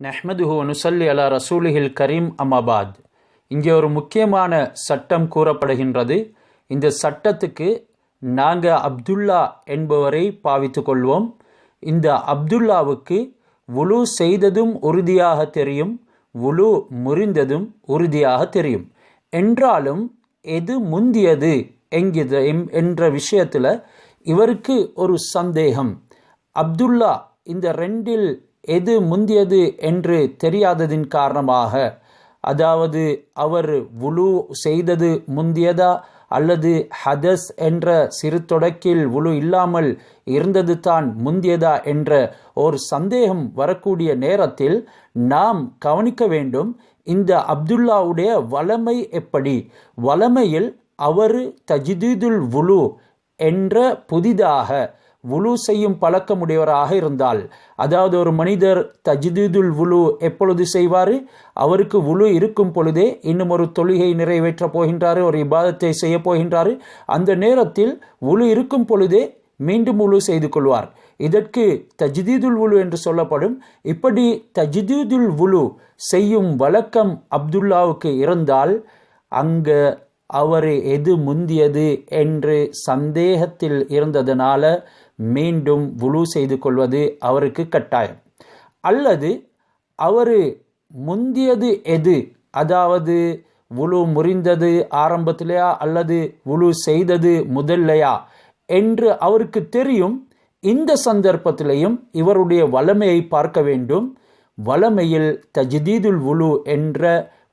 நஹ்மதுஹு நுசல்லி அலா ரசூலிஹில் கரீம் அம்மாபாத். இங்கே ஒரு முக்கியமான சட்டம் கூறப்படுகின்றது. இந்த சட்டத்துக்கு நாங்கள் அப்துல்லா என்பவரை பாவித்து கொள்வோம். இந்த அப்துல்லாவுக்கு வுலு செய்ததும் உறுதியாக தெரியும், வுலு முறிந்ததும் உறுதியாக தெரியும். என்றாலும் எது முந்தியது என்ற விஷயத்தில் இவருக்கு ஒரு சந்தேகம். அப்துல்லா இந்த ரெண்டில் எது முந்தியது என்று தெரியாததின் காரணமாக, அதாவது அவர் வுலு செய்தது முந்தியதா அல்லது ஹதஸ் என்ற சிறு தொடக்கில் வுலு இல்லாமல் இருந்தது தான் முந்தியதா என்ற ஒரு சந்தேகம் வரக்கூடிய நேரத்தில் நாம் கவனிக்க வேண்டும், இந்த அப்துல்லாவுடைய வளமை எப்படி. வளமையில் அவர் தஜ்தீதுல் வுலு என்ற புதிதாக வுலு செய்யும் பழக்கமுடையவராக இருந்தால், அதாவது ஒரு மனிதர் தஜ்தீதுல் வுலு எப்பொழுது செய்வார்? அவருக்கு வுலு இருக்கும் பொழுதே இன்னும் ஒரு தொழுகை நிறைவேற்றப் போகின்றார், ஒரு இபாதத்தை செய்ய போகின்றார். அந்த நேரத்தில் வுலு இருக்கும் பொழுதே மீண்டும் வுலு செய்து கொள்வார். இதற்கு தஜ்தீதுல் வுலு என்று சொல்லப்படும். இப்படி தஜ்தீதுல் வுலு செய்யும் வழக்கம் அப்துல்லாவுக்கு இருந்தால், அங்கே அவர் எது முந்தியது என்று சந்தேகத்தில் இருந்ததனால மீண்டும் வுலு செய்து கொள்வது அவருக்கு கட்டாயம். அல்லது அவர் முந்தியது எது, அதாவது வுலு முறிந்தது ஆரம்பத்திலையா அல்லது வுலு செய்தது முதல்லையா என்று அவருக்கு தெரியும். இந்த சந்தர்ப்பத்திலையும் இவருடைய வளமையை பார்க்க வேண்டும். வளமையில் தஜ்தீதுல் வுலு என்ற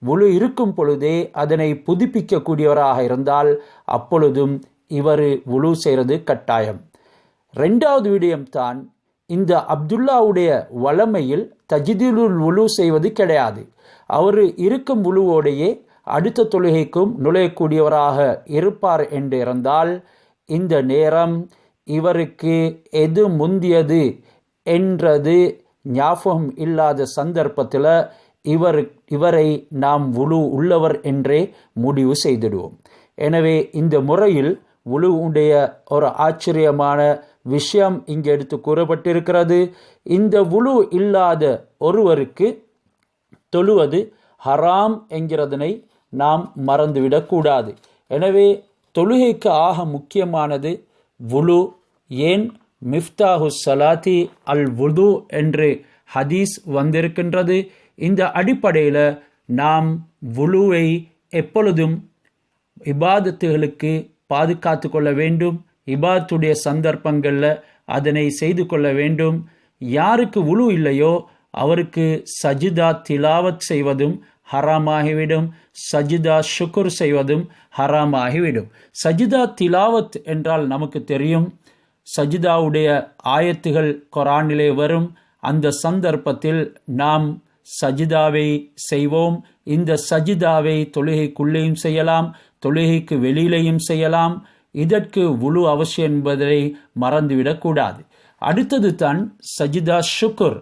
வுலு இருக்கும் பொழுதே அதனை புதுப்பிக்கக்கூடியவராக இருந்தால் அப்பொழுதும் இவர் வுலு செய்கிறது கட்டாயம். ரெண்டாவது விடயம்தான், இந்த அப்துல்லாவுடைய வளமையில் தஜ்தீதுல் வுலு செய்வது கிடையாது. அவர் இருக்கும் வுலுவோடையே அடுத்த தொழுகைக்கும் நுழையக்கூடியவராக இருப்பார் என்று இருந்தால், இந்த நேரம் இவருக்கு எது முந்தியது என்றது ஞாபகம் இல்லாத சந்தர்ப்பத்தில் இவரை நாம் வுலு உள்ளவர் என்றே முடிவு செய்திடுவோம். எனவே இந்த முறையில் வுலுவுடைய ஒரு ஆச்சரியமான விஷயம் இங்கே எடுத்து கூறப்பட்டிருக்கிறது. இந்த வுலு இல்லாத ஒருவருக்கு தொழுவது ஹராம் என்கிறதனை நாம் மறந்துவிடக்கூடாது. எனவே தொழுகைக்கு ஆக முக்கியமானது வுலு. ஏன் மிஃப்தாஹு ஸலாத்தி அல் வுது என்று ஹதீஸ் வந்திருக்கின்றது. இந்த அடிப்படையில் நாம் வுலுவை எப்பொழுதும் இபாதத்துகளுக்கு பாதுகாத்து கொள்ள வேண்டும். இபாதத்துடைய சந்தர்ப்பங்களில் அதனை செய்து கொள்ள வேண்டும். யாருக்கு வுலு இல்லையோ அவருக்கு சஜிதா திலாவத் செய்வதும் ஹராமாகிவிடும், சஜிதா ஷுக்குர் செய்வதும் ஹராமாகிவிடும். சஜிதா திலாவத் என்றால் நமக்கு தெரியும், சஜிதாவுடைய ஆயத்துகள் குர்ஆனிலே வரும். அந்த சந்தர்ப்பத்தில் நாம் சஜிதாவை செய்வோம். இந்த சஜிதாவை தொழுகைக்குள்ளேயும் செய்யலாம், தொழுகைக்கு வெளியிலையும் செய்யலாம். இதற்கு வுலு அவசியம் என்பதை மறந்துவிடக்கூடாது. அடுத்தது தான் சஜிதா ஷுக்குர்.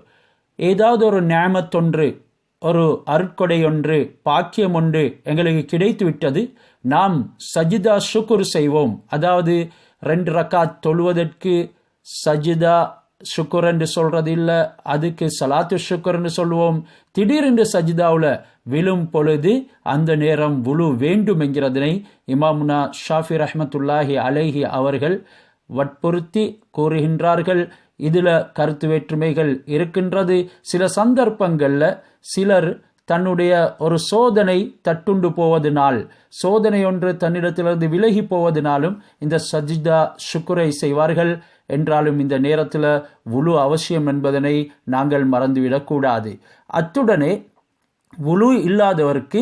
ஏதாவது ஒரு நிஅமத்தொன்று, ஒரு அருட்கொடை ஒன்று, பாக்கியம் ஒன்று எங்களுக்கு கிடைத்து விட்டது, நாம் சஜிதா ஷுக்குர் செய்வோம். அதாவது 2 ரக்காத் தொழுவதற்கு சஜிதா ஷுக்குர் என்று சொல்றது இல்லை, அதுக்கு சலாத்து ஷுக்குர்னு சொல்லுவோம். திடீரென்று சஜிதாவில் விழும் பொழுது அந்த நேரம் வுலு வேண்டும் என்கிறதனை இமாமுனா ஷாஃபி ரஹ்மத்துல்லாஹி அலைஹி அவர்கள் வற்புறுத்தி கூறுகின்றார்கள். இதில் கருத்து வேற்றுமைகள் இருக்கின்றது. சில சந்தர்ப்பங்களில் சிலர் தன்னுடைய ஒரு சோதனை தட்டுண்டு போவதனால், சோதனை ஒன்று தன்னிடத்திலிருந்து விலகி போவதனாலும் இந்த சஜிதா ஷுக்குரை செய்வார்கள். என்றாலும் இந்த நேரத்தில் வுலு அவசியம் என்பதனை நாங்கள் மறந்துவிடக்கூடாது. அத்துடனே வுலு இல்லாதவருக்கு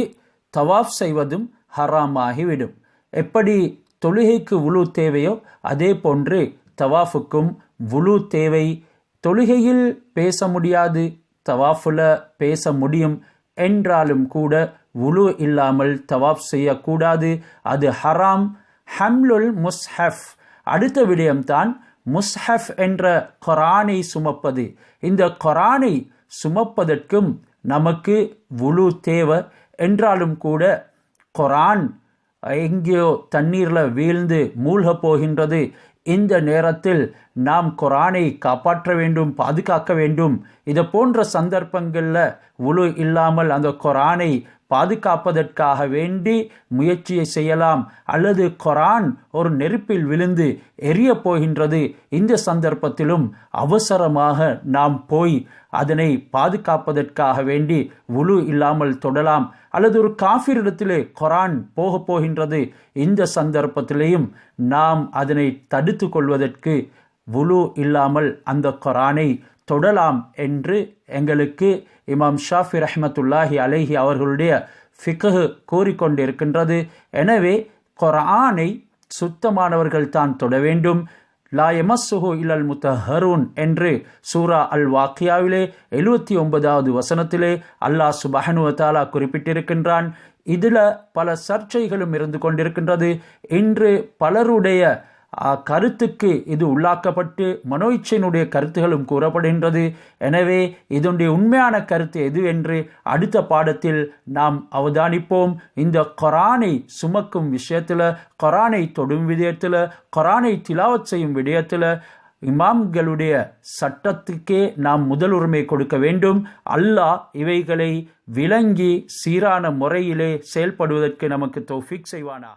தவாஃப் செய்வதும் ஹராமாகிவிடும். எப்படி தொழுகைக்கு வுலு தேவையோ அதே போன்று தவாஃபுக்கும் வுலு தேவை. தொழுகையில் பேச முடியாது, தவாஃபில் பேச முடியும் என்றாலும் கூட வுலு இல்லாமல் தவாஃப் செய்யக்கூடாது, அது ஹராம். ஹம்லுல் முஸ்ஹஃப், அடுத்த விடயம்தான் முஸ்ஹஃப் என்ற குர்ஆனை சுமப்பது. இந்த குர்ஆனை சுமப்பதற்கும் நமக்கு வுலு தேவை. என்றாலும் கூட குர்ஆன் எங்கேயோ தண்ணீரில் வீழ்ந்து மூழ்க போகின்றது. இந்த நேரத்தில் நாம் குர்ஆனை காப்பாற்ற வேண்டும், பாதுகாக்க வேண்டும். இதை போன்ற சந்தர்ப்பங்களில் வுலு இல்லாமல் அந்த குர்ஆனை பாதுகாப்பதற்காக வேண்டி முயற்சியை செய்யலாம். அல்லது குர்ஆன் ஒரு நெருப்பில் விழுந்து எரிய போகின்றது, இந்த சந்தர்ப்பத்திலும் அவசரமாக நாம் போய் அதனை பாதுகாப்பதற்காக வேண்டி வுலு இல்லாமல் தொடலாம். அல்லது ஒரு காஃபிரிடத்திலே குர்ஆன் போகின்றது, இந்த சந்தர்ப்பத்திலேயும் நாம் அதனை தடுத்து கொள்வதற்கு வுலு இல்லாமல் அந்த குர்ஆனை தொடலாம் என்று எங்களுக்கு இமாம் ஷாஃபி ரஹ்மத்துல்லாஹி அலைஹி அவர்களுடைய ஃபிக்ஹ் கூறிக்கொண்டிருக்கின்றது. எனவே குர்ஆனை சுத்தமானவர்கள் தான் தொட வேண்டும். லா யமஸ்ஸுஹு இல்லல் முத்தஹரூன் என்று சூரா அல் வாக்கியாவிலே 79வது வசனத்திலே அல்லாஹ் சுப்ஹானஹு வ தஆலா குறிப்பிட்டிருக்கின்றான். இதில் பல சர்ச்சைகளும் இருந்து கொண்டிருக்கின்றது. இன்று பலருடைய கருத்துக்கு இது உள்ளாக்கப்பட்டு மனோ இச்சையினுடைய கருத்துகளும் கூறப்படுகின்றது. எனவே இதனுடைய உண்மையான கருத்து எது என்று அடுத்த பாடத்தில் நாம் அவதானிப்போம். இந்த குர்ஆனை சுமக்கும் விஷயத்தில், குர்ஆனை தொடும் விடயத்தில், குர்ஆனை திலாவத் செய்யும் விடயத்தில் இமாம்களுடைய சட்டத்துக்கே நாம் முதலுரிமை கொடுக்க வேண்டும். அல்லாஹ் இவைகளை விளங்கி சீரான முறையிலே செயல்படுவதற்கு நமக்கு தௌஃபீக் செய்வானா.